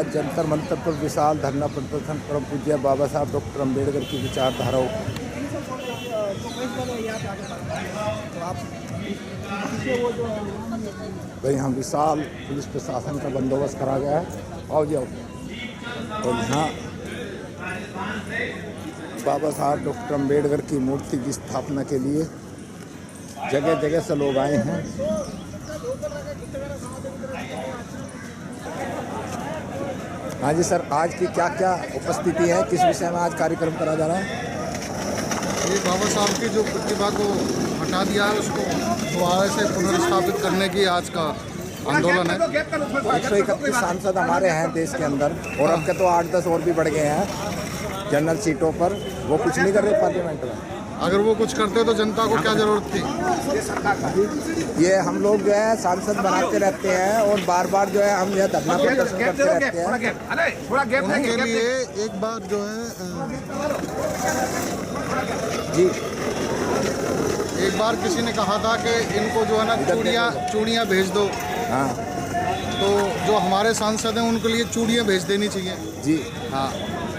आज जंतर मंतर पर विशाल धरना प्रदर्शन परम पूज्य बाबा साहब डॉक्टर अम्बेडकर की विचारधाराओं तो यहाँ विशाल पुलिस प्रशासन का बंदोबस्त करा गया है। आओ जाओ। और यहाँ बाबा साहब डॉक्टर अम्बेडकर की मूर्ति की स्थापना के लिए जगह जगह से लोग आए हैं। हाँ जी सर, आज की क्या क्या उपस्थिति है, किस विषय में आज कार्यक्रम करा जा रहा है? ये बाबा साहब की जो प्रतिभा को हटा दिया है उसको दोबारा से पुनर्स्थापित करने की आज का आंदोलन है। 131 सांसद हमारे हैं देश के अंदर और अब के तो 8-10 और भी बढ़ गए हैं जनरल सीटों पर। वो कुछ नहीं कर रहे पार्लियामेंट में। अगर वो कुछ करते तो जनता को क्या जरूरत थी? ये हम लोग जो है सांसद बनाते रहते हैं और बार बार जो है हम यह धरना प्रदर्शन करते रहते हैं। उनके लिए एक बार जो है जी, एक बार किसी ने कहा था कि इनको जो है ना चूड़ियाँ भेज दो। हाँ, तो जो हमारे सांसद हैं उनके लिए चूड़ियाँ भेज देनी चाहिए। जी हाँ,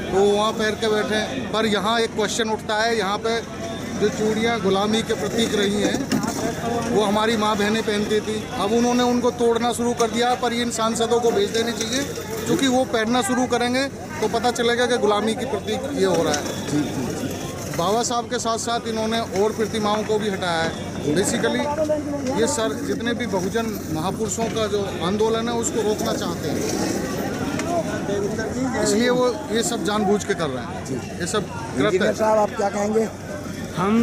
तो वहाँ पहन के बैठे हैं। पर यहाँ एक क्वेश्चन उठता है, यहाँ पे जो चूड़ियाँ गुलामी के प्रतीक रही हैं वो हमारी माँ बहनें पहनती थी। अब उन्होंने उनको तोड़ना शुरू कर दिया, पर इन सांसदों को भेज देनी चाहिए क्योंकि वो पहनना शुरू करेंगे तो पता चलेगा कि गुलामी की प्रतीक ये हो रहा है। जी जी। बाबा साहब के साथ साथ इन्होंने और प्रतिमाओं को भी हटाया है। बेसिकली ये सर जितने भी बहुजन महापुरुषों का जो आंदोलन है उसको रोकना चाहते हैं, इसलिए वो ये सब जानबूझ के कर रहे हैं। ये सब गलत है। साहब, आप क्या कहेंगे? हम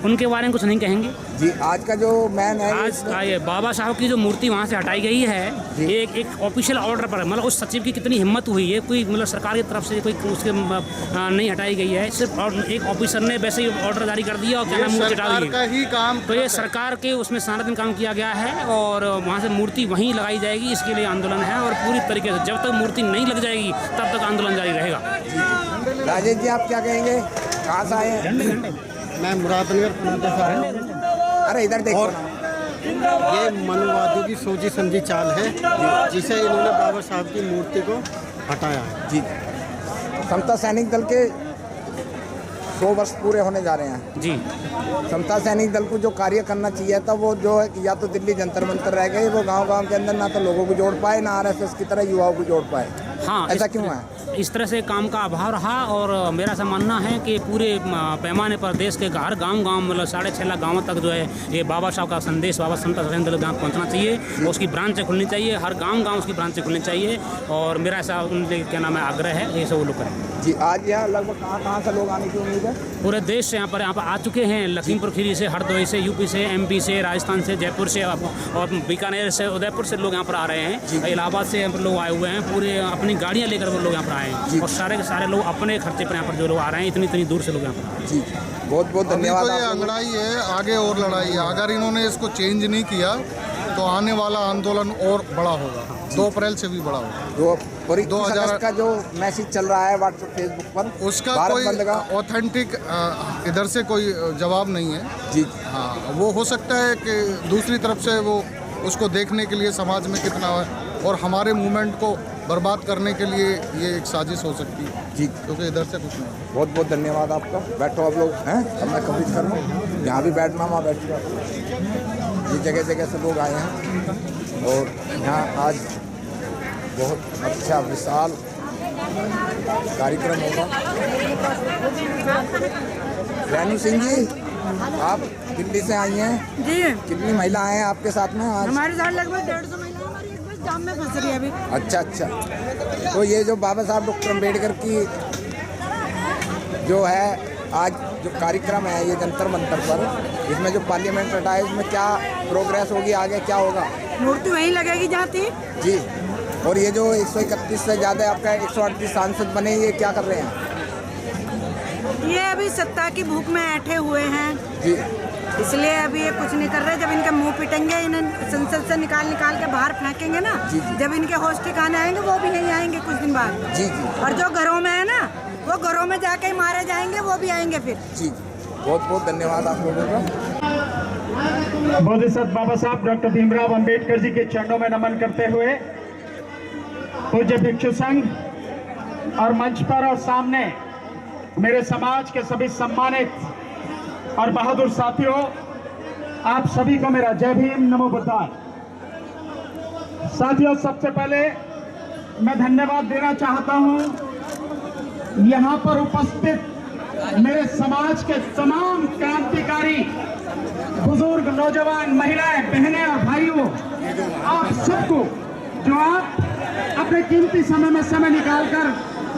उनके बारे में कुछ नहीं कहेंगे जी। आज का जो मैन है, आज ये बाबा साहब की जो मूर्ति वहाँ से हटाई गई है, ये एक ऑफिशियल ऑर्डर पर, मतलब उस सचिव की कितनी हिम्मत हुई है, कोई मतलब सरकार की तरफ से कोई उसके नहीं हटाई गई है। सिर्फ एक ऑफिसर ने वैसे ही ऑर्डर जारी कर दिया और क्या नाम मूर्ति हटा दी। तो ये सरकार के उसमें सारा दिन काम किया गया है और वहाँ से मूर्ति वहीं लगाई जाएगी। इसके लिए आंदोलन है और पूरी तरीके से जब तक मूर्ति नहीं लग जाएगी तब तक आंदोलन जारी रहेगा। राजेश जी, आप क्या कहेंगे? कहाँ से आए हैं? मैं मुरादनगर। अरे इधर देखो। ये मनवादियों की सोची समझी चाल है जिसे इन्होंने बाबा साहब की मूर्ति को हटाया है। जी, समता सैनिक दल के 100 वर्ष पूरे होने जा रहे हैं जी। समता सैनिक दल को जो कार्य करना चाहिए था वो जो है या तो दिल्ली जंतर मंतर रह गए, वो गांव-गांव के अंदर ना तो लोगों को जोड़ पाए, ना आरएसएस की तरह युवाओं को जोड़ पाए। हाँ, ऐसा क्यों है? इस तरह से काम का अभाव रहा और मेरा ऐसा मानना है कि पूरे पैमाने पर देश के हर गांव-गांव मतलब 6.5 लाख गाँवों तक जो है ये बाबा साहब का संदेश बाबा समता सैनिक दल गाँव पहुँचना चाहिए। उसकी ब्रांचें खुलनी चाहिए, हर गांव-गांव उसकी ब्रांचें खुलनी चाहिए और मेरा ऐसा उनके क्या नाम है आग्रह है, ये सब वो लोग करें। जी, आज यहाँ लगभग कहाँ से लोग आने की उम्मीद है? पूरे देश से यहाँ पर आ चुके हैं। लखीमपुर खीरी से, हरदोई से, यूपी से, एमपी से, राजस्थान से, जयपुर से और बीकानेर से, उदयपुर से लोग यहाँ पर आ रहे हैं। इलाहाबाद से यहाँ पर लोग आए हुए हैं। पूरे अपनी गाड़ियाँ लेकर वो लोग यहाँ पर आए हैं और सारे के सारे लोग अपने खर्चे पर यहाँ पर जो लोग आ रहे हैं, इतनी दूर से लोग यहाँ पर आ रहे हैं। जी, बहुत बहुत धन्यवाद। ये अंगड़ाई है, आगे और लड़ाई है। अगर इन्होंने इसको चेंज नहीं किया तो आने वाला आंदोलन और बड़ा होगा। 2 अप्रैल से भी बड़ा होगा। 2000 का जो मैसेज चल रहा है व्हाट्सएप फेसबुक पर, उसका कोई ऑथेंटिक इधर से कोई जवाब नहीं है। जी हाँ, वो हो सकता है कि दूसरी तरफ से वो उसको देखने के लिए समाज में कितना है और हमारे मूवमेंट को बर्बाद करने के लिए ये एक साजिश हो सकती है। जी, क्योंकि इधर से कुछ नहीं। बहुत बहुत धन्यवाद आपका। बैठो आप लोग हैं, अब मैं कवरेज कर रहा हूँ। यहाँ भी बैठना, वहाँ बैठ ये जगह जगह से लोग आए हैं और यहाँ आज बहुत अच्छा विशाल कार्यक्रम होगा। रेणु सिंह जी, आप दिल्ली से आई हैं जी। कितनी महिलाएं हैं आपके साथ में आज? हमारे साथ लगभग 150 महिलाएं। हमारी एक बस जाम में फंस रही है अभी। अच्छा अच्छा। तो ये जो बाबा साहब डॉक्टर अम्बेडकर की जो है आज जो कार्यक्रम है ये जंतर मंतर पर, इसमें जो पार्लियामेंट हटा है इसमें क्या प्रोग्रेस होगी, आगे क्या होगा? मूर्ति वहीं लगेगी जहाँ थी। जी। और ये जो 131 से ज़्यादा आपका 138 सांसद बने, ये क्या कर रहे हैं? ये अभी सत्ता की भूख में ऐठे हुए हैं जी, इसलिए अभी ये कुछ नहीं कर रहे। जब इनके मुंह पिटेंगे, इन्हें संसद से निकाल के बाहर फेंकेंगे ना, जब इनके होश ठिकाने आएंगे वो भी यहीं आएंगे कुछ दिन बाद। जी जी। और जो घरों में है ना, वो घरों में जाके ही मारे जाएंगे, वो भी आएंगे फिर। जी, बहुत बहुत धन्यवाद आप लोगों का। बोधिसत्व बाबा साहब डॉक्टर भीमराव अंबेडकर जी के चरणों में नमन करते हुए पूज्य भिक्षु संघ और मंच पर और सामने मेरे समाज के सभी सम्मानित और बहादुर साथियों, आप सभी को मेरा जय भीम, नमो बुद्धाय। साथियों, सबसे पहले मैं धन्यवाद देना चाहता हूं यहां पर उपस्थित मेरे समाज के तमाम क्रांतिकारी बुजुर्ग, नौजवान, महिलाएं, बहनें और भाइयों, आप सबको जो आप अपने कीमती समय में समय निकालकर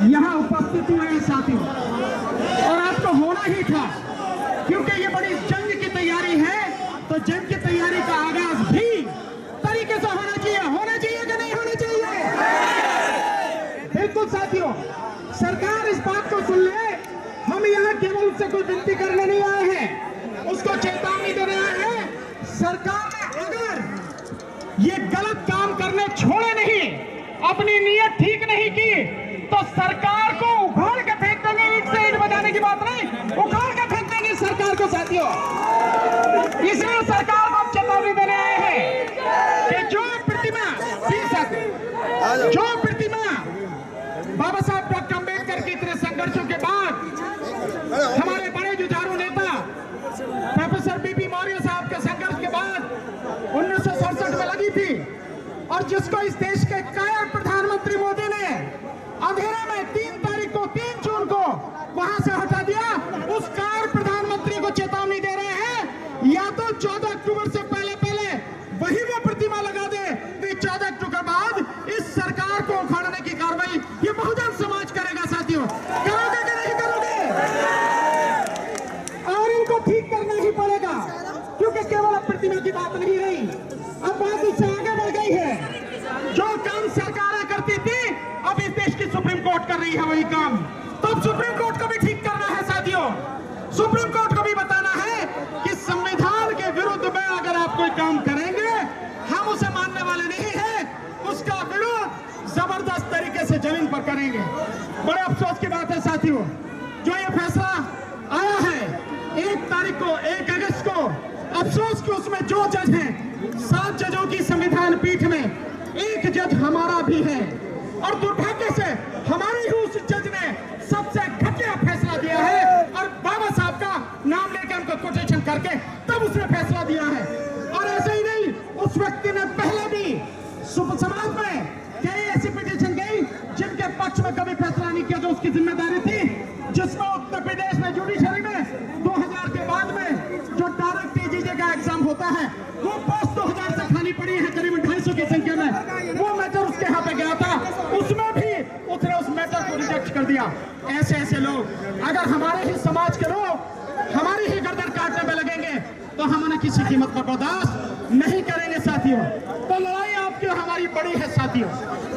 यहाँ उपस्थित हुए हैं साथियों। और आपको होना ही था, क्योंकि ये बड़ी जंग की तैयारी है, तो जंग की तैयारी का आगाज भी तरीके से होना चाहिए कि नहीं होना चाहिए? बिल्कुल साथियों, सरकार इस बात को सुन ले, हम यहाँ केवल उससे कोई विनती करने नहीं आए हैं, उसको चेतावनी देने आए हैं। सरकार ने अगर ये गलत काम करने छोड़े नहीं, अपनी नीयत ठीक नहीं की, तो सरकार को उखाड़ के फेंक देंगे। ईंट से ईंट बजाने की बात नहीं, उखाड़ के फेंक देंगे सरकार को साथियों। इसलिए सरकार को चेतावनी देने आए हैं कि जो प्रतिमा बाबा साहब डॉक्टर अम्बेडकर के इतने संघर्षों के बाद हमारे बड़े जुझारू नेता प्रोफेसर बीपी मौर्य साहब के संघर्ष के बाद 1967 में लगी थी, और जिसको इस देश के कायर प्रधानमंत्री मोदी ने अंधेरे में 3 जून को वहां से हटा दिया, उस कायर प्रधानमंत्री को चेतावनी दे रहे हैं, या तो 14 अक्टूबर से पहले वही वो प्रतिमा लगा दे, तो 14 अक्टूबर बाद इस सरकार को उखाड़ने की कार्रवाई ये बहुजन समाज करेगा साथियों। करोगे कि नहीं करोगे? और इनको ठीक करना ही पड़ेगा, क्योंकि केवल अब प्रतिमा की बात नहीं रही, अब बात इससे आगे बढ़ गई है। जो काम सरकारें करती थी, अब इस देश की सुप्रीम कोर्ट कर रही है वही काम। तो अब सुप्रीम कोर्ट को भी ठीक करना है साथियों। सुप्रीम कोर्ट को भी बताना है कि संविधान के विरुद्ध में अगर आप कोई काम करेंगे, हम उसे मानने वाले नहीं हैं, उसका विरोध जबरदस्त तरीके से जमीन पर करेंगे। बड़े अफसोस की बात है साथियों, जो ये फैसला आया है 1 अगस्त को, अफसोस कि उसमें जो जज हैं, 7 जजों की संविधान पीठ में 1 जज हमारा भी है, और दुर्भाग्य से हमारे ही उस जज ने सबसे घटिया फैसला दिया है, और बाबा साहब का नाम लेकर उनको कोटेशन करके तब उसने फैसला दिया है। और ऐसे ही नहीं, उस व्यक्ति ने पहले भी समाज में कई ऐसी पिटीशन गई जिनके पक्ष में कभी फैसला नहीं किया, जो उसकी जिम्मेदारी थी, जिसमें उत्तर प्रदेश में जुडिशरी में 2000 के बाद में जो डायरेक्ट एजीजे का एग्जाम होता है, वो पोस्ट 2000 से खाली पड़ी है करीब 250 की संख्या में। वो मैटर उसके यहाँ पे गया था, उसमें भी उसने उस मैटर को रिजेक्ट कर दिया। ऐसे लोग, अगर हमारे ही समाज के लोग हमारी ही गर्दन काटने में लगेंगे, तो हम उन्हें किसी कीमत पर बर्दाश्त नहीं करेंगे साथियों। तो लड़ाई आपकी हमारी बड़ी है साथियों,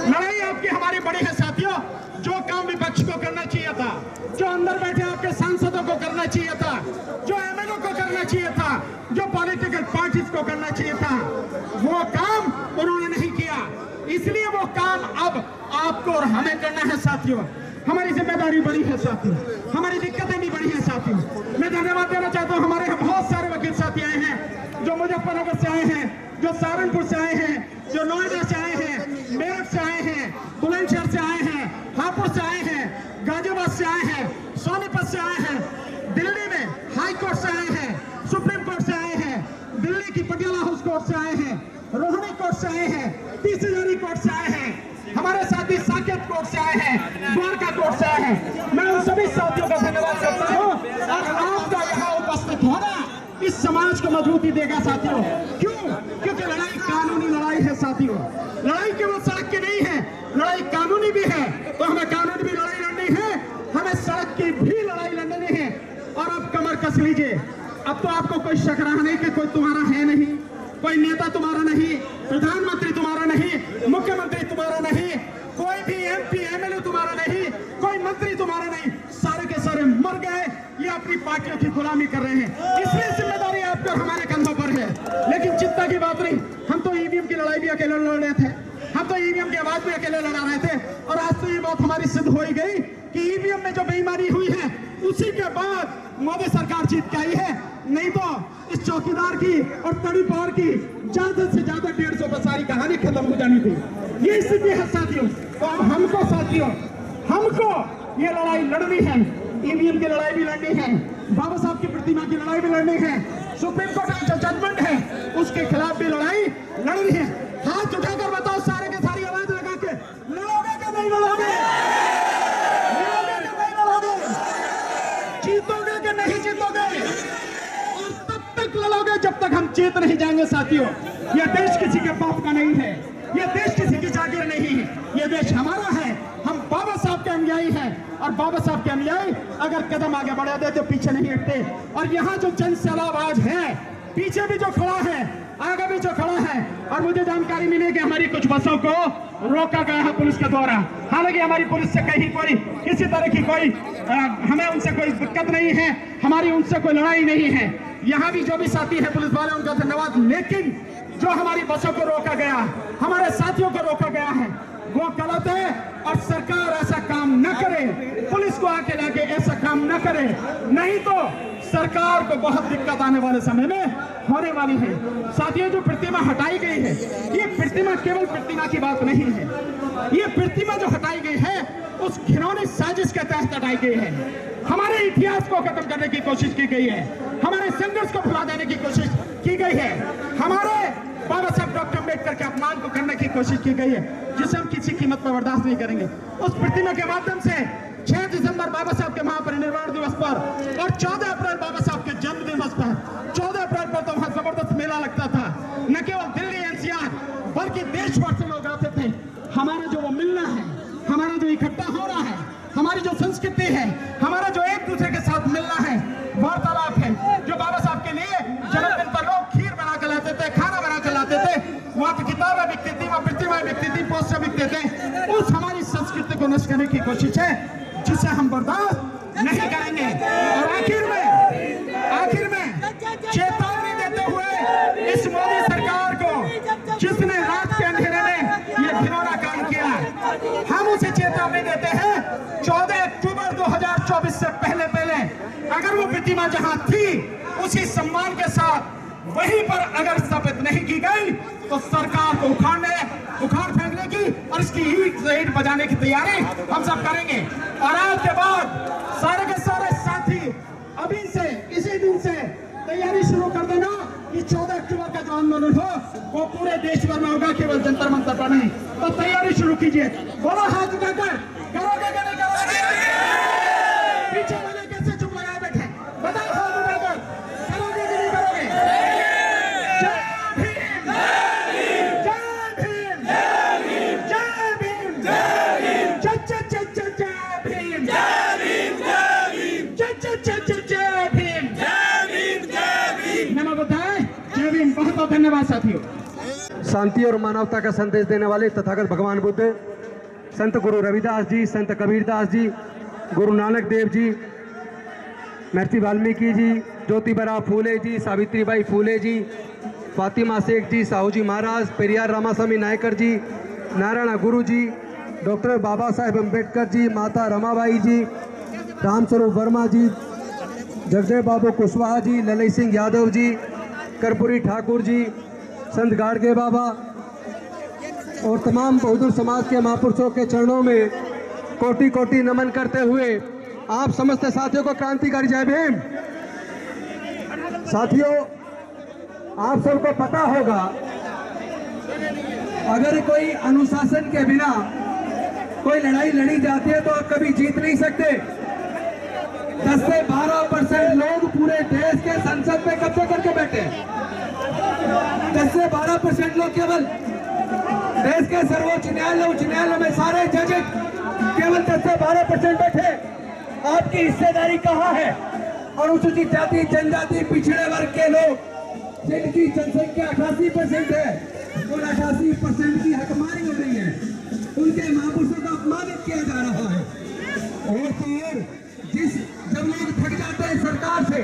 लड़ाई आपकी हमारी बड़ी है साथियों। जो काम विपक्ष को करना चाहिए था, जो अंदर बैठे आपके सांसदों को करना चाहिए था, जो एमएलए को करना चाहिए था, जो पॉलिटिकल पार्टीज को करना चाहिए था, वो काम उन्होंने नहीं किया। इसलिए वो काम अब आपको और हमें करना है साथियों। हमारी जिम्मेदारी बड़ी है साथियों, हमारी दिक्कतें भी बड़ी है साथियों। मैं धन्यवाद देना चाहता हूँ, हमारे यहाँ बहुत सारे वकील साथी आए हैं, जो मुजफ्फरनगर से आए हैं, जो सहारनपुर से आए हैं, जो नोएडा से आए हैं, मेरठ से आए हैं, बुलंदशहर से आए हैं, हापुड़ से आए हैं, गाजियाबाद से आए हैं, सोनीपत से आए हैं, दिल्ली में हाई कोर्ट से आए हैं, सुप्रीम कोर्ट से आए हैं, दिल्ली की पटियाला हाउस कोर्ट से आए हैं, रोहिणी कोर्ट से आए हैं, तीसरी कोर्ट से आए हैं, हमारे साथी साकेत कोर्ट से आए हैं, द्वारका कोर्ट से आए हैं। मैं उन सभी साथियों का धन्यवाद करता हूँ, और आपका यहाँ उपस्थित होना इस समाज को मजबूती देगा साथियों। क्यों? क्योंकि लड़ाई कानूनी लड़ाई है साथियों, लड़ाई केवल सड़क की नहीं है, लड़ाई कानूनी भी है। तो हमें कानूनी भी लड़ाई लड़नी है, हमें सड़क की भी लड़ाई लड़नी है। और अब कमर कस लीजिए, अब तो आपको कोई शक रहा नहीं कि कोई तुम्हारा है नहीं, कोई नेता तुम्हारा नहीं, प्रधानमंत्री तुम्हारा नहीं, मुख्यमंत्री तुम्हारा नहीं, कोई भी एमपी एमएलए तुम्हारा नहीं, कोई मंत्री तुम्हारा नहीं, सारे के सारे मर गए, ये अपनी पार्टियों की गुलामी कर रहे हैं। इसलिए जिम्मेदारी आपके और हमारे कंधों पर है। लेकिन चिंता की बात नहीं, हम तो ईवीएम की लड़ाई भी अकेले लड़ रहे थे, हम तो ईवीएम की आवाज भी अकेले लड़ा रहे थे, और आज तो ये बात हमारी सिद्ध हो ही गई कि ईवीएम में जो बेईमानी हुई है, उसी के बाद मोदी सरकार जीत के आई है। नहीं तो इस चौकीदार की और तड़ी पार की ज्यादा से ज्यादा 150 पर सारी कहानी खत्म हो जानी थी। ये स्थिति है साथियों। तो अब हमको साथियों, हमको ये लड़ाई लड़नी है। ईवीएम की लड़ाई भी लड़नी है, बाबा साहब की प्रतिमा की लड़ाई भी लड़नी है, सुप्रीम कोर्ट का जो जजमेंट है उसके खिलाफ भी लड़ाई लड़नी है। हाथ उठाकर बताओ सारे के सारी आवाज लगा के, लड़ोगे कि नहीं लड़ोगे? लड़ोगे कि नहीं लड़ोगे? जीतोगे कि नहीं जीतोगे? और तब तक लड़ोगे जब तक हम जीत नहीं जाएंगे साथियों। यह देश किसी के बाप का नहीं है, यह देश किसी की जागीर नहीं है, यह देश हमारा है। हम बाबा साहब के अनुयायी हैं और बाबा साहब के अनुयायी अगर कदम आगे बढ़ा दे तो पीछे नहीं हटते। और यहाँ जो जन सैलाब आज है, पीछे भी जो खड़ा है, आगे भी जो खड़ा है, और मुझे जानकारी मिली कि हमारी कुछ बसों को रोका गया है पुलिस के द्वारा। हालांकि हमारी पुलिस से कहीं कोई किसी तरह की कोई हमें उनसे कोई दिक्कत नहीं है, हमारी उनसे कोई लड़ाई नहीं है। यहाँ भी जो भी साथी है पुलिस वाले, उनका धन्यवाद। लेकिन जो हमारी बसों को रोका गया, हमारे साथियों को रोका गया है, वो गलत है। और सरकार ऐसा काम न करे, पुलिस को आके लाके ऐसा काम न करे, नहीं तो सरकार को बहुत दिक्कत आने वाले समय में होने वाली है। साथियों, जो प्रतिमा हटाई गई है, ये प्रतिमा केवल प्रतिमा की बात नहीं है। ये प्रतिमा जो हटाई गई है उस घिनौनी साजिश के तहत हटाई गई है। हमारे इतिहास को खत्म करने की कोशिश की गई है, हमारे संघर्ष को भुला देने की कोशिश की गई है, हमारे बाबा साहब डॉक्टर अम्बेडकर के अपमान को करने की कोशिश की गई है, जिसे हम किसी कीमत पर बर्दाश्त नहीं करेंगे। उस प्रतिमा के माध्यम से 6 दिसंबर बाबा साहब के महापरिनिर्वाण दिवस पर और 14 अप्रैल बाबा साहब के जन्म दिवस पर, 14 अप्रैल पर तो वहाँ जबरदस्त मेला लगता था। न केवल दिल्ली एनसीआर बल्कि देश भर से लोग आते थे। हमारा जो वो मिलना है, हमारा जो इकट्ठा हो रहा है, हमारी जो संस्कृति है, हमारा जो एक दूसरे के साथ मिलना है, वार्तालाप है, जो बाबा साहब के लिए जन्मदिन पर लोग खीर बना कर लाते थे, खाना बना कर लाते थे, वहाँ पर किताबें बिकती थी, वहाँ प्रतिमाएं बिकती थी, पोस्टर बिकते थे। उस हमारी संस्कृति को नष्ट करने की कोशिश है, जिसे हम बर्दाश्त नहीं करेंगे। और आखिर में चेतावनी देते हुए इस मोदी सरकार को, जिसने रात के अंधेरे में ये घिनौना काम किया, हम उसे चेतावनी देते हैं 14 अक्टूबर 2024 से पहले अगर वो प्रतिमा जहां थी उसी सम्मान के साथ वहीं पर अगर स्थापित नहीं की गई तो सरकार को उखाड़ फेंकने की और इसकी ईंट बजाने की तैयारी हम सब करेंगे। और आज के बाद सारे के सारे साथी अभी से, इसी दिन से तैयारी शुरू कर देना कि 14 अक्टूबर का जो आंदोलन हो वो पूरे देश भर में होगा, केवल जंतर मंतर पर नहीं। तो तैयारी शुरू कीजिए। बोलो हाथ उठाकर, करोगे कि नहीं करोगे? पीछे वाले कैसे चुप लगाए बैठे, बताओ हाथ उठाकर, करोगे कि नहीं करोगे? जय भीम, जय भीम, जय भीम, जय भीम, जय भीम, जय जय जय जय भीम, जय भीम, जय भीम, जय जय जय जय भीम, जय भीम, जय भीम। नमो बुद्धाय, जय भीम। बहुत बहुत धन्यवाद साथियों। शांति और मानवता का संदेश देने वाले तथागत भगवान बुद्ध, संत गुरु रविदास जी, संत कबीरदास जी, गुरु नानक देव जी, महर्षि वाल्मीकि जी, ज्योतिबा फूले जी, सावित्रीबाई फूले जी, फातिमा शेख जी, साहू जी महाराज, पेरियार रामास्वामी नायकर जी, नारायण गुरु जी, डॉक्टर बाबा साहेब अम्बेडकर जी, माता रमाबाई जी, रामस्वरूप वर्मा जी, जगदेव बाबू कुशवाहा जी, ललित सिंह यादव जी, कर्पूरी ठाकुर जी, संत गाड़गे बाबा और तमाम बहादुर समाज के महापुरुषों के चरणों में कोटि कोटि नमन करते हुए आप समस्त साथियों को क्रांतिकारी जय भीम। साथियों, आप सबको पता होगा अगर कोई अनुशासन के बिना कोई लड़ाई लड़ी जाती है तो आप कभी जीत नहीं सकते। 10 से 12% लोग पूरे देश के संसद में कब्जा करके बैठे हैं। 10 से 12% लोग केवल देश के सर्वोच्च न्यायालय, उच्च न्यायालय में सारे जज केवल 10 से 12% बैठे। आपकी हिस्सेदारी कहाँ है? और अनुसूचित जाति, जनजाति, पिछड़े वर्ग के लोग जिनकी जनसंख्या 88% है, उन 88% की हकमारी हो रही है, उनके महापुरुषों का अपमानित किया जा रहा है। और फिर जब लोग थक जाते हैं सरकार से,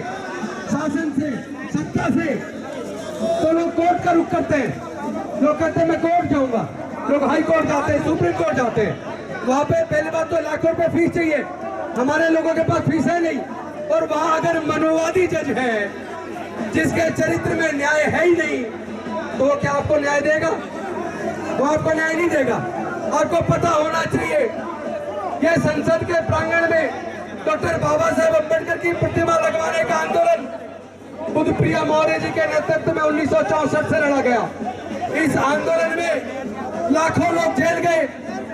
शासन से, सत्ता से, तो लोग कोर्ट का रुख करते हैं। लोग कहते हैं मैं कोर्ट जाऊंगा, लोग हाई कोर्ट जाते हैं, सुप्रीम कोर्ट जाते हैं। वहां पे पहली बात तो लाखों रुपए फीस चाहिए, हमारे लोगों के पास फीस है नहीं। और वहां अगर मनोवादी जज है जिसके चरित्र में न्याय है ही नहीं, तो क्या आपको न्याय देगा? वो आपको न्याय नहीं देगा। आपको पता होना चाहिए ये संसद के प्रांगण में डॉक्टर बाबा साहेब अम्बेडकर की प्रतिमा लगवाने का आंदोलन बुद्धप्रिया मौर्य जी के नेतृत्व में 1964 से लड़ा गया। इस आंदोलन में लाखों लोग जेल गए,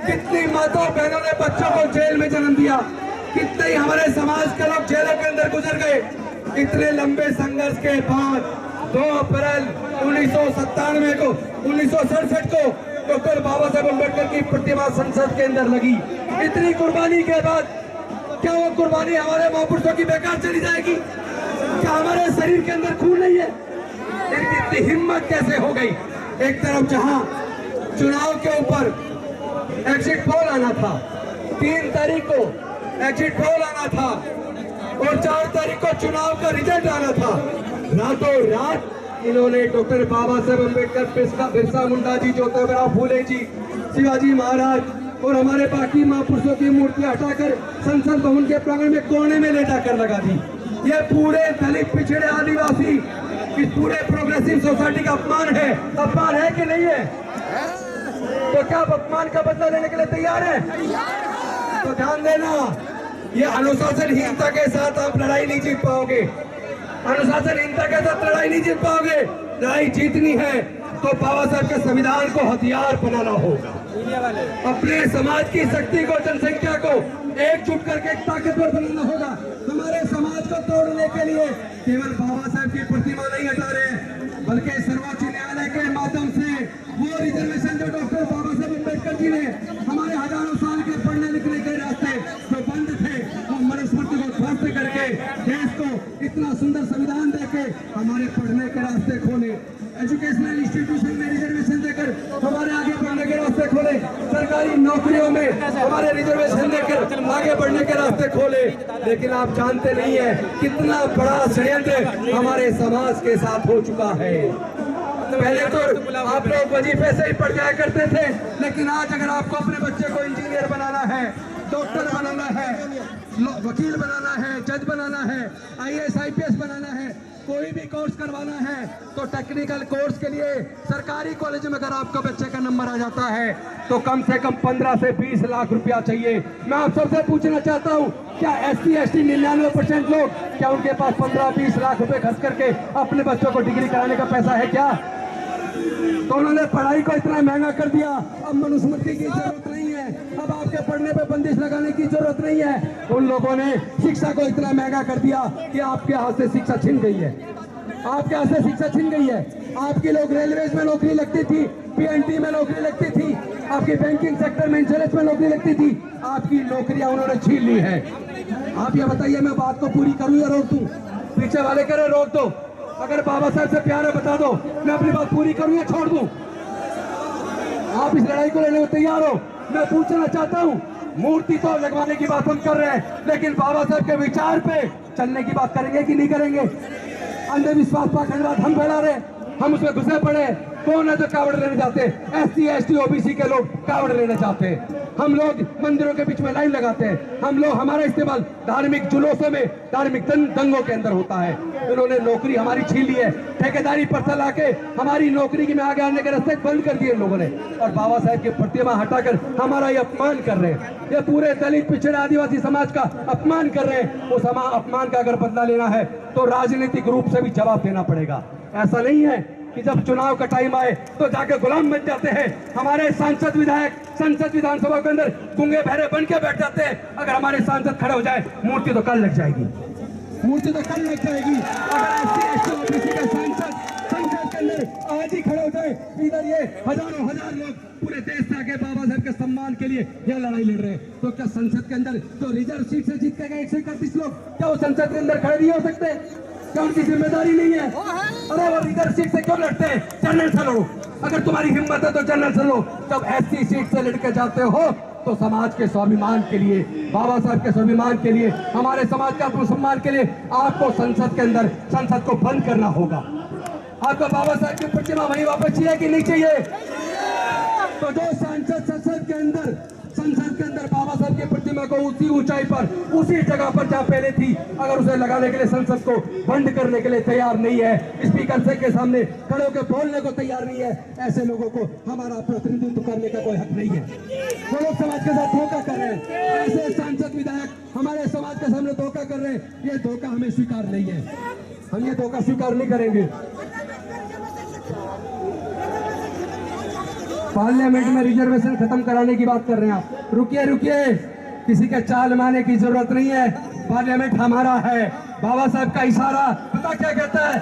कितनी माताओं बहनों ने बच्चों को जेल में जन्म दिया, कितने ही हमारे समाज के लोग जेलों के अंदर गुजर गए। इतने लंबे संघर्ष के बाद 2 अप्रैल 1997 को 1967 को डॉक्टर बाबा साहेब अम्बेडकर की प्रतिमा संसद के अंदर लगी। इतनी कुर्बानी के बाद क्या वो कुर्बानी हमारे महापुरुषों की बेकार चली जाएगी? क्या हमारे शरीर के अंदर खून नहीं है? इतनी हिम्मत कैसे हो गई? एक तरफ जहां चुनाव के ऊपर एग्जिट पोल आना था, 3 तारीख को एग्जिट पोल आना था और 4 तारीख को चुनाव का रिजल्ट आना था, रातों रात इन्होंने डॉक्टर बाबा साहेब अम्बेडकर, बिरसा मुंडा जी, ज्योतिराव फूले जी, शिवाजी महाराज और हमारे बाकी महापुरुषों की मूर्तियां हटाकर संसद भवन के प्रांगण में कोने में ले जाकर लगा दी। ये पूरे दलित, पिछड़े, आदिवासी, इस पूरे प्रोग्रेसिव सोसाइटी का अपमान है कि नहीं है? तो क्या आप अपमान का बदला लेने के लिए तैयार हैं? तो ध्यान देना, ये अनुशासनहीनता के साथ आप लड़ाई नहीं जीत पाओगे। अनुशासनहीनता के साथ लड़ाई नहीं जीत पाओगे। लड़ाई जीतनी है तो बाबा साहब के संविधान को हथियार बनाना होगा। अपने समाज की शक्ति को, जनसंख्या को एकजुट करके ताकतवर बनाना होगा। हमारे समाज को तोड़ने के लिए केवल बाबा साहब की प्रतिमा नहीं हटा रहे, बल्कि सर्वोच्च न्यायालय के माध्यम से वो रिजर्वेशन जो डॉक्टर बाबा साहब अम्बेडकर जी ने हमारे हजारों साल के पढ़ने लिखने के रास्ते जो बंद थे, वो मनुस्मृति को ध्वस्त करके देश को इतना सुंदर संविधान देके हमारे पढ़ने के रास्ते खोले, एजुकेशनल इंस्टीट्यूशन में रिजर्वेशन देकर हमारे आगे बढ़ने के रास्ते खोले, सरकारी नौकरियों में हमारे रिजर्वेशन देकर आगे बढ़ने के रास्ते खोले। लेकिन आप जानते नहीं है कितना बड़ा षड्यंत्र हमारे समाज के साथ हो चुका है। पहले तो आप लोग वजीफे से ही पढ़ जाया करते थे, लेकिन आज अगर आपको अपने बच्चे को इंजीनियर बनाना है, डॉक्टर बनाना है, वकील बनाना है, जज बनाना है, IAS IPS बनाना है, कोई भी कोर्स करवाना है, तो टेक्निकल कोर्स के लिए सरकारी कॉलेज में अगर आपका बच्चे का नंबर आ जाता है तो कम से कम 15 से 20 लाख रुपया चाहिए। मैं आप सबसे पूछना चाहता हूँ, क्या SC ST 99% लोग, क्या उनके पास 15-20 लाख रुपए खर्च करके अपने बच्चों को डिग्री कराने का पैसा है क्या? तो उन्होंने पढ़ाई को इतना महंगा कर दिया, अब मनुस्मृति की जरूरत नहीं है, अब आपके पढ़ने पे बंदिश लगाने की जरूरत नहीं है। उन लोगों ने शिक्षा को इतना महंगा कर दिया कि आपके हाथ से शिक्षा छिन गई है, आपके हाथ से शिक्षा छिन गई है। आपकी लोग रेलवेज में नौकरी लगती थी, PNT में नौकरी लगती थी, आपकी बैंकिंग सेक्टर में, इंश्योरेंस में नौकरी लगती थी, आपकी नौकरियां उन्होंने छीन ली है। आप ये बताइए, मैं बात को पूरी करूं या रोक दूं? पीछे वाले कह रहे रोक दो। अगर बाबा साहब से प्यार है बता दो, मैं अपनी बात पूरी करूं या छोड़ दूं? आप इस लड़ाई को लेने को तैयार हो? मैं पूछना चाहता हूं, मूर्ति तो लगवाने की बात हम कर रहे हैं, लेकिन बाबा साहब के विचार पे चलने की बात करेंगे कि नहीं करेंगे? अंधविश्वास, पाखंडवाद हम फैला रहे, हम उसमें घुसे पड़े। कौन है जो कावड़ लेने जाते? SC ST OBC के लोग कावड़ लेने जाते हैं। हम लोग मंदिरों के बीच में लाइन लगाते हैं। हम लोग, हमारा इस्तेमाल धार्मिक जुलूसों में, धार्मिक दंगों के अंदर होता है। इन्होंने नौकरी हमारी छीन ली है, ठेकेदारी पर चला के हमारी नौकरी की में आगे आने के रास्ते बंद कर दिए लोगों ने, और बाबा साहब की प्रतिमा हटाकर हमारा ये अपमान कर रहे हैं। ये पूरे दलित, पिछड़े, आदिवासी समाज का अपमान कर रहे हैं। उस अपमान का अगर बदला लेना है तो राजनीतिक रूप से भी जवाब देना पड़ेगा। ऐसा नहीं है कि जब चुनाव का टाइम आए तो जाके गुलाम बन जाते हैं। हमारे सांसद, विधायक संसद, विधानसभा के अंदर गूंगे बहरे बन के बैठ जाते हैं। अगर हमारे सांसद खड़े हो जाए, मूर्ति तो कल लग जाएगी, मूर्ति तो कल लग जाएगी। अगर SC ST OBC का सांसद संसद के अंदर आज ही खड़े हो जाए, इधर ये हजारों हजार लोग पूरे देश से आके बाबा साहब के सम्मान के लिए यह लड़ाई लड़ रहे हैं, तो क्या संसद के अंदर जो रिजर्व सीट से जीत के गए 131 लोग, क्या वो संसद के अंदर खड़े नहीं हो सकते? क्या उनकी जिम्मेदारी नहीं है? अरे वो रिजर्व सीट से क्यों लड़ते हैं? जनरल से लड़ो। अगर तुम्हारी हिम्मत है तो जनरल से लो। जब SC सीट से लड़के जाते हो तो समाज के स्वाभिमान के लिए, बाबा साहब के स्वाभिमान के लिए, हमारे समाज के आत्मसम्मान के लिए आपको संसद के अंदर, संसद को बंद करना होगा। आपको बाबा साहब की प्रतिमा वहीं वापस चाहिए कि नहीं चाहिए? तो जो सांसद संसद के अंदर संसद के अंदर बाबा साहब की प्रतिमा को उसी ऊंचाई पर, उसी जगह पर जहाँ पहले थी, अगर उसे लगाने के लिए संसद को बंद करने के लिए तैयार नहीं है, स्पीकर से के सामने खड़े होकर बोलने को तैयार नहीं है, ऐसे लोगों को हमारा प्रतिनिधित्व करने का कोई हक नहीं है। वो लोग समाज के साथ धोखा कर रहे हैं, ऐसे सांसद विधायक हमारे समाज के सामने धोखा कर रहे हैं। ये धोखा हमें स्वीकार नहीं है, हम ये धोखा स्वीकार नहीं करेंगे। पार्लियामेंट में रिजर्वेशन खत्म कराने की बात कर रहे हैं आप। रुकिए रुकिए, किसी के चाल मारने की जरूरत नहीं है। पार्लियामेंट हमारा है। बाबा साहब का इशारा पता क्या कहता है?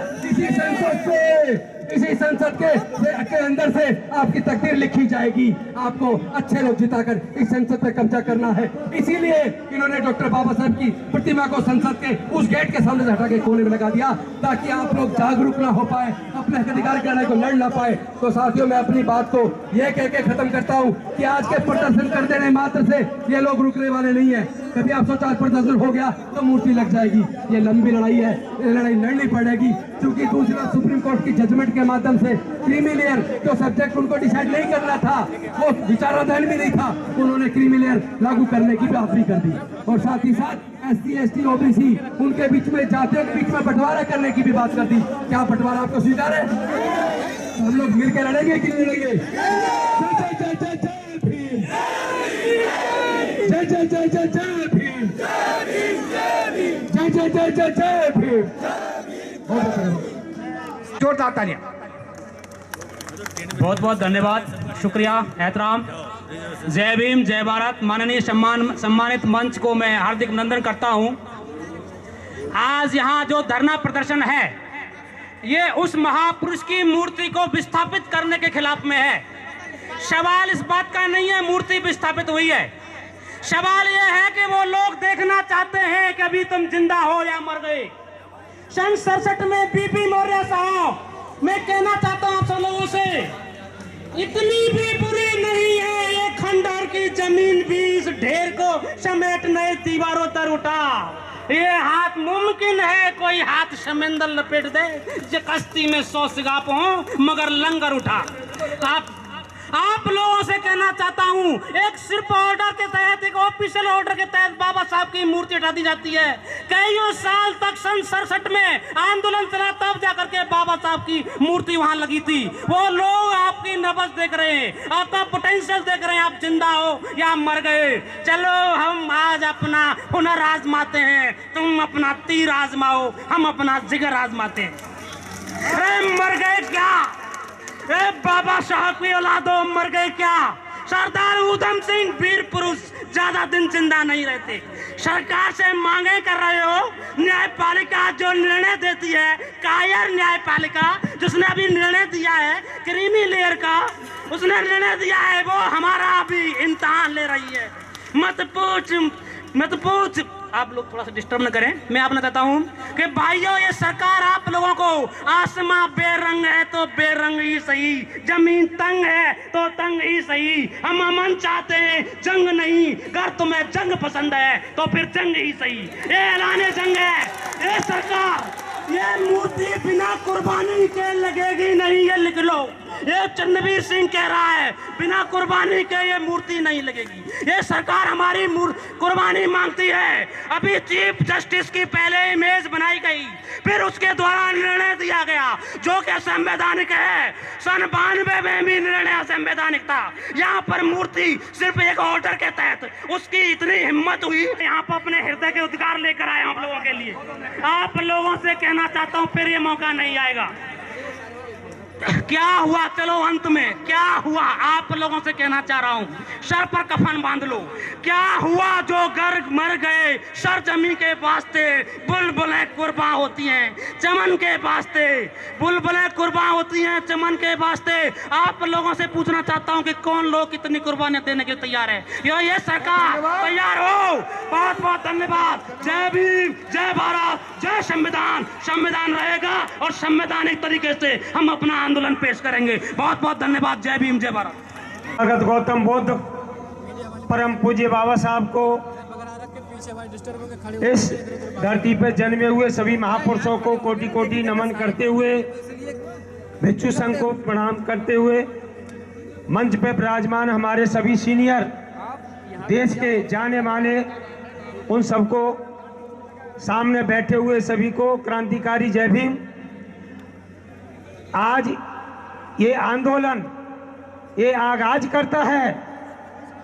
इसी संसद के अंदर से आपकी तकदीर लिखी जाएगी। आपको अच्छे लोग जिताकर इस संसद पे कब्जा करना है। इसीलिए इन्होंने डॉक्टर बाबा साहब की प्रतिमा को संसद के उस गेट के सामने से हटा के कोने में लगा दिया, ताकि आप लोग जागरूक ना हो पाए, अपने अधिकार के लड़ाई को लड़ ना पाए। तो साथियों, मैं अपनी बात को ये कह के खत्म करता हूँ कि आज के प्रदर्शन कर देने मात्र से ये लोग रुकने वाले नहीं है। कभी आप सोचा प्रदर्शन हो गया तो मूर्ति लग जाएगी। ये लंबी लड़ाई है, ये लड़ाई लड़नी पड़ेगी, क्योंकि दूसरा सुप्रीम कोर्ट की जजमेंट के माध्यम से क्रीमी लेयर जो सब्जेक्ट उनको डिसाइड नहीं करना था, वो विचाराधीन भी नहीं था, उन्होंने क्रीमी लेयर लागू करने की बात भी कर दी। और साथ ही साथ SC ST OBC उनके बीच में, जातियों के बीच में बंटवारा करने की भी बात कर दी। क्या बंटवारा आपको स्वीकार है? हम लोग मिलकर लड़ेंगे कि नहीं लड़ेंगे? जय जय जय जय जय भीम, जय जय जय जय जय भीम, जय जय जय जय जय भीम। जोरदार तालियां। बहुत बहुत धन्यवाद, शुक्रिया, एहतराम। जय भीम, जय भारत। माननीय सम्मानित मंच को मैं हार्दिक अभिनंदन करता हूं। आज यहां जो धरना प्रदर्शन है, ये उस महापुरुष की मूर्ति को विस्थापित करने के खिलाफ में है। सवाल इस बात का नहीं है मूर्ति विस्थापित हुई है, सवाल यह है कि वो लोग देखना चाहते हैं कि अभी तुम जिंदा हो या मर गए। सन 67 में बीपी मौर्य साहब, मैं कहना चाहता हूं आप सब लोगों से, इतनी भी बुरी नहीं है ये खंडहर की जमीन भी इस ढेर को समेट नए दीवारों तर उठा। ये हाथ मुमकिन है कोई हाथ समंदर लपेट दे, जो कश्ती में 100 सिगाप हो मगर लंगर उठा। आप लोगों से कहना चाहता हूं, एक सिर्फ ऑर्डर के तहत, एक ऑफिशियल ऑर्डर के तहत बाबा साहब की मूर्ति हटा दी जाती है। कईयों साल तक सन 67 में आंदोलन चला, तब जाकर के बाबा साहब की मूर्ति वहां लगी थी। वो लोग आपकी नब्ज देख रहे हैं, आपका पोटेंशियल देख रहे हैं, आप जिंदा हो या मर गए। चलो हम आज अपना हुनर आजमाते हैं, तुम अपना तीर आजमाओ, हम अपना जिगर आजमाते हैं। अरे मर गए क्या? ए बाबा साहब की औलादो, मर गए क्या? सरदार उधम सिंह वीर पुरुष ज्यादा दिन जिंदा नहीं रहते। सरकार से मांगे कर रहे हो, न्यायपालिका जो निर्णय देती है, कायर न्यायपालिका जिसने अभी निर्णय दिया है क्रीमी लेयर का, उसने निर्णय दिया है, वो हमारा अभी इम्तिहान ले रही है। मत पूछ। आप लोग थोड़ा सा डिस्टर्ब न करें। मैं आपने कहता हूं कि भाइयों, ये सरकार आप लोगों को, आसमां बेरंग है तो बेरंग ही सही, जमीन तंग है तो तंग ही सही। हम अमन चाहते हैं, जंग नहीं। अगर तुम्हें जंग पसंद है तो फिर जंग ही सही। ये ऐलान जंग है। ये सरकार, ये मूर्ति बिना कुर्बानी के लगेगी नहीं, ये लिख लो। ये चंद्रवीर सिंह कह रहा है, बिना कुर्बानी के ये मूर्ति नहीं लगेगी। ये सरकार हमारी कुर्बानी मांगती है। अभी चीफ जस्टिस की पहले इमेज बनाई गई, फिर उसके द्वारा निर्णय दिया गया जो कि असंवैधानिक है। सन 92 में भी निर्णय असंवैधानिक था। यहाँ पर मूर्ति सिर्फ एक ऑर्डर के तहत, उसकी इतनी हिम्मत हुई, यहाँ पर अपने हृदय के उद्गार लेकर आए आप लोगों के लिए। आप लोगों से कहना चाहता हूँ, फिर ये मौका नहीं आएगा। क्या हुआ? चलो अंत में क्या हुआ आप लोगों से कहना चाह रहा हूं, सर पर कफन बांध लो। क्या हुआ? जो घर मर गए सरजमी के वास्ते, बुलबुलें कुर्बान होती हैं चमन के वास्ते, बुलबुलें कुर्बान होती हैं चमन के वास्ते। आप लोगों से पूछना चाहता हूं कि कौन लोग कितनी कुर्बानियां देने के तैयार है? ये सरकार तैयार हो। बहुत बहुत धन्यवाद। जय भीम, जय भारत, जय संविधान। संविधान रहेगा और संवैधानिक तरीके से हम अपना आंदोलन पेश करेंगे। बहुत बहुत धन्यवाद। जय भीम, जय भारत। भगत गौतम बुद्ध परम पूज्य बाबा साहब को, इस धरती पर जन्मे हुए सभी महापुरुषों को कोटि कोटि नमन करते हुए, भिक्षु संघ को प्रणाम करते हुए, मंच पे विराजमान हमारे सभी सीनियर देश के जाने माने उन सबको, सामने बैठे हुए सभी को क्रांतिकारी जय भीम। आज ये आंदोलन ये आगाज करता है,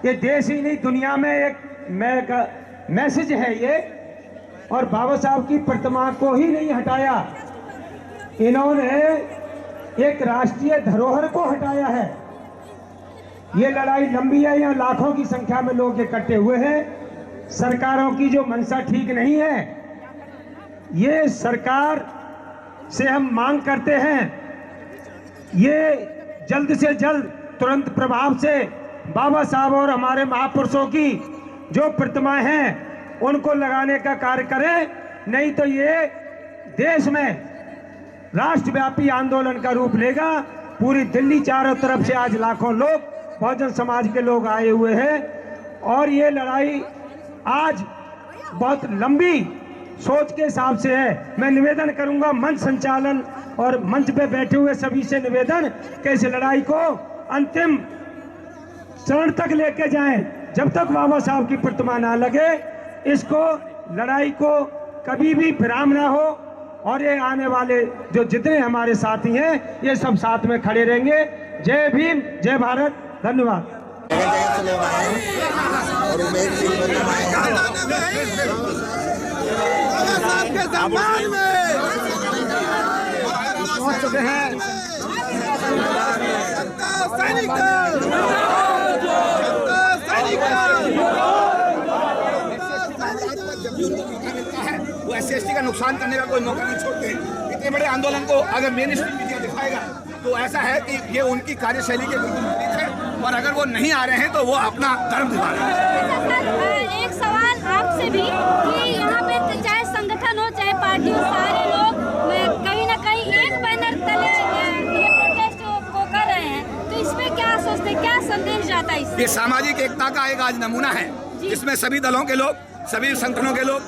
ये देश ही नहीं दुनिया में एक मैसेज है ये। और बाबा साहब की प्रतिमा को ही नहीं हटाया, इन्होंने एक राष्ट्रीय धरोहर को हटाया है। ये लड़ाई लंबी है, यहाँ लाखों की संख्या में लोग इकट्ठे हुए हैं। सरकारों की जो मंशा ठीक नहीं है, ये सरकार से हम मांग करते हैं ये जल्द से जल्द तुरंत प्रभाव से बाबा साहब और हमारे महापुरुषों की जो प्रतिमाएं हैं उनको लगाने का कार्य करें, नहीं तो ये देश में राष्ट्रव्यापी आंदोलन का रूप लेगा। पूरी दिल्ली चारों तरफ से आज लाखों लोग बहुजन समाज के लोग आए हुए हैं और ये लड़ाई आज बहुत लंबी सोच के हिसाब से है। मैं निवेदन करूंगा मंच संचालन और मंच पे बैठे हुए सभी से निवेदन कि इस लड़ाई को अंतिम चरण तक लेके जाएं। जब तक बाबा साहब की प्रतिमा ना लगे, इसको लड़ाई को कभी भी विराम ना हो। और ये आने वाले जो जितने हमारे साथी हैं ये सब साथ में खड़े रहेंगे। जय भीम, जय भारत, धन्यवाद। जगह जगह से लोग आए हैं और उमेद सिंह बंधु आए हैं। पहुंच चुके हैं वो SC का नुकसान करने का कोई मौका नहीं छोड़ते। इतने बड़े आंदोलन को अगर मेन स्ट्रीम मीडिया दिखाएगा तो ऐसा है कि ये उनकी कार्यशैली के बिल्कुल विपरीत है, और अगर वो नहीं आ रहे हैं तो वो अपना धर्म निभा रहे हैं। एक सवाल आपसे भी कि यहाँ पे चाहे संगठन हो चाहे पार्टी हो, सारे लोग कहीं ना कहीं एक बैनर तले ये प्रोटेस्ट को कर रहे हैं, तो इसमें क्या सोचते हैं, क्या संदेश जाता है इससे? ये सामाजिक एकता का एक आज नमूना है, जिसमें सभी दलों के लोग, सभी संगठनों के लोग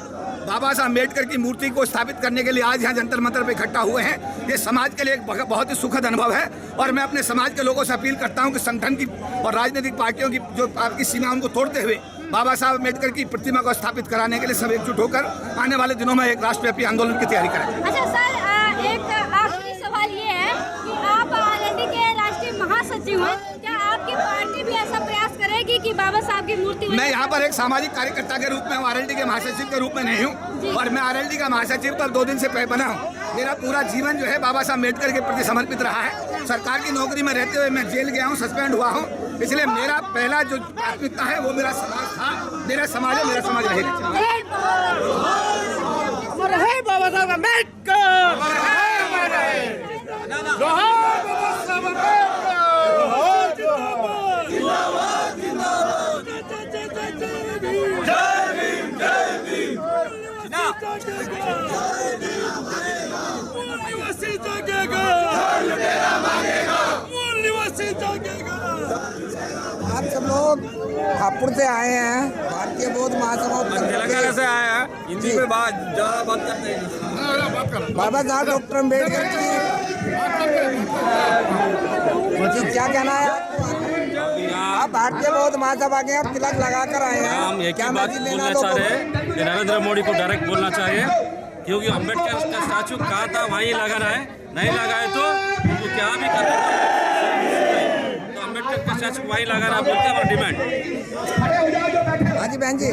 बाबा साहब अम्बेडकर की मूर्ति को स्थापित करने के लिए आज यहाँ जंतर मंतर पे इकट्ठा हुए हैं। ये समाज के लिए एक बहुत ही सुखद अनुभव है, और मैं अपने समाज के लोगों से अपील करता हूँ कि संगठन की और राजनीतिक पार्टियों की जो आपकी सीमा उनको तोड़ते हुए बाबा साहब अम्बेडकर की प्रतिमा को स्थापित कराने के लिए सब एकजुट होकर आने वाले दिनों में एक राष्ट्रव्यापी आंदोलन की तैयारी करें। अच्छा सर, एक आखिरी सवाल ये है कि आप RLD के राष्ट्रीय महासचिव हैं, क्या आपकी पार्टी भी ऐसा प्रयास करेगी कि बाबा साहब की मूर्ति? मैं यहाँ पर एक सामाजिक कार्यकर्ता के रूप में हूँ, RLD के महासचिव के रूप में नहीं हूँ, और मैं RLD का महासचिव तो 2 दिन से बना हूँ। मेरा पूरा जीवन जो है बाबा साहब अम्बेडकर के प्रति समर्पित रहा है। सरकार की नौकरी में रहते हुए मैं जेल गया हूँ, सस्पेंड हुआ हूँ, इसलिए मेरा पहला जो प्राथमिकता है वो मेरा समाज था। मेरा समाज है, मेरा समाज रहेगा। बाबा साहब अम्बेडकर, आप सब लोग हापुड़ से आए हैं, भारतीय बौद्ध महासभा से आए हैं। हिंदी में बात करते हैं। बाबा साहब डॉक्टर अम्बेडकर की क्या कहना है? आप भारतीय बौद्ध महासभा के आप तिलक लगा कर आए हैं, हम एक ही बात बोलना चाह रहे हैं कि नरेंद्र मोदी को डायरेक्ट बोलना चाहिए, क्योंकि अम्बेडकर का स्टैचू कहा था वहीं लगाना है, नहीं लगाए तो क्या भी करना तो अम्बेडकर का स्टैचू वहीं लगाना बोलते हैं डिमांड। हाँ जी बहन जी,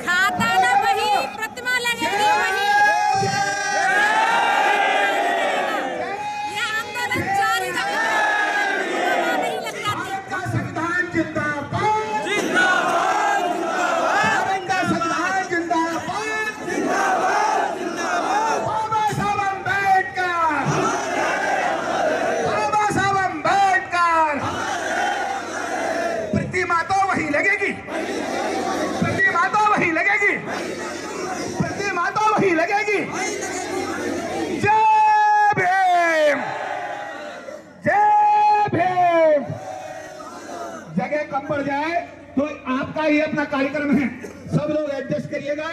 खाता ना वही, प्रतिमा लगेगी वही। ये आंदोलन जारी नहीं लग जाती। संविधान जिंदाबाद, जिंदाबाद, संविधान जिंदाबाद, जिंदाबाद, जिंदाबाद। बाबा साहब अम्बेडकर, बाबा साहब अम्बेडकर। प्रतिमा तो वही लगेगी, प्रतिमा तो वही लगेगी, प्रतिमा तो वही लगेगी। जय भीम, जय भीम। जगह कम पड़ जाए तो आपका ये अपना कार्यक्रम है, सब लोग एडजस्ट करिएगा,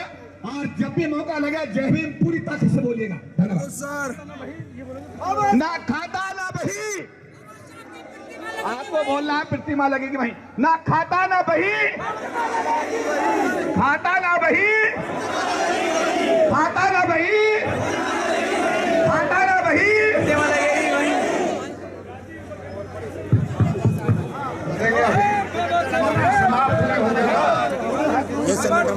और जब भी मौका लगे जय भीम पूरी ताकत से बोलिएगा। धन्यवाद सर। ना खाता ना बही। आपको बोलना है प्रतिमा लगेगी वहीं, ना खाता ना बही, खाता ना बही, खाता ना बही, खाता ना बही, समाप्त नहीं होने का। ये संगठन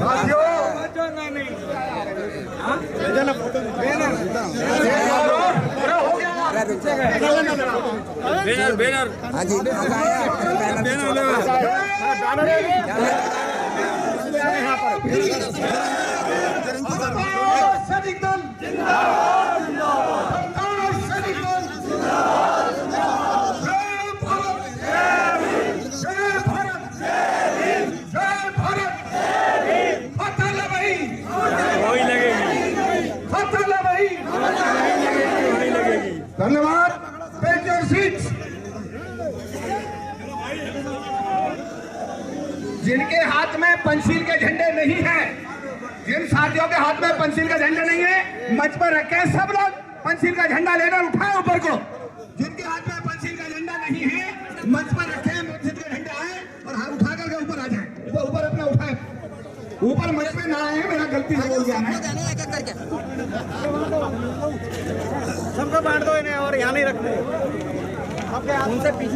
बैनर हाँ जी सैनिक दल सैनिक दल जय भारत जय भारत फतह लबई वही लगेगी फतह लबई। धन्यवाद। Take your seats. जिनके हाथ में पंचशील के झंडे नहीं है, जिन साथियों के हाथ में पंचशील का झंडा नहीं है, मंच पर रखे सब लोग पंचशील का झंडा लेकर उठाए ऊपर को। जिनके हाथ में पंचशील का झंडा नहीं है, मंच पर रखे पंचशील का झंडा है और हाथ उठा करके ऊपर आ जाए। ऊपर अपना उठाए, ऊपर मंच पे ना आए, मेरा गलती से बोल गया है। सबको बांट दो इन्हें और यहाँ नहीं रखते।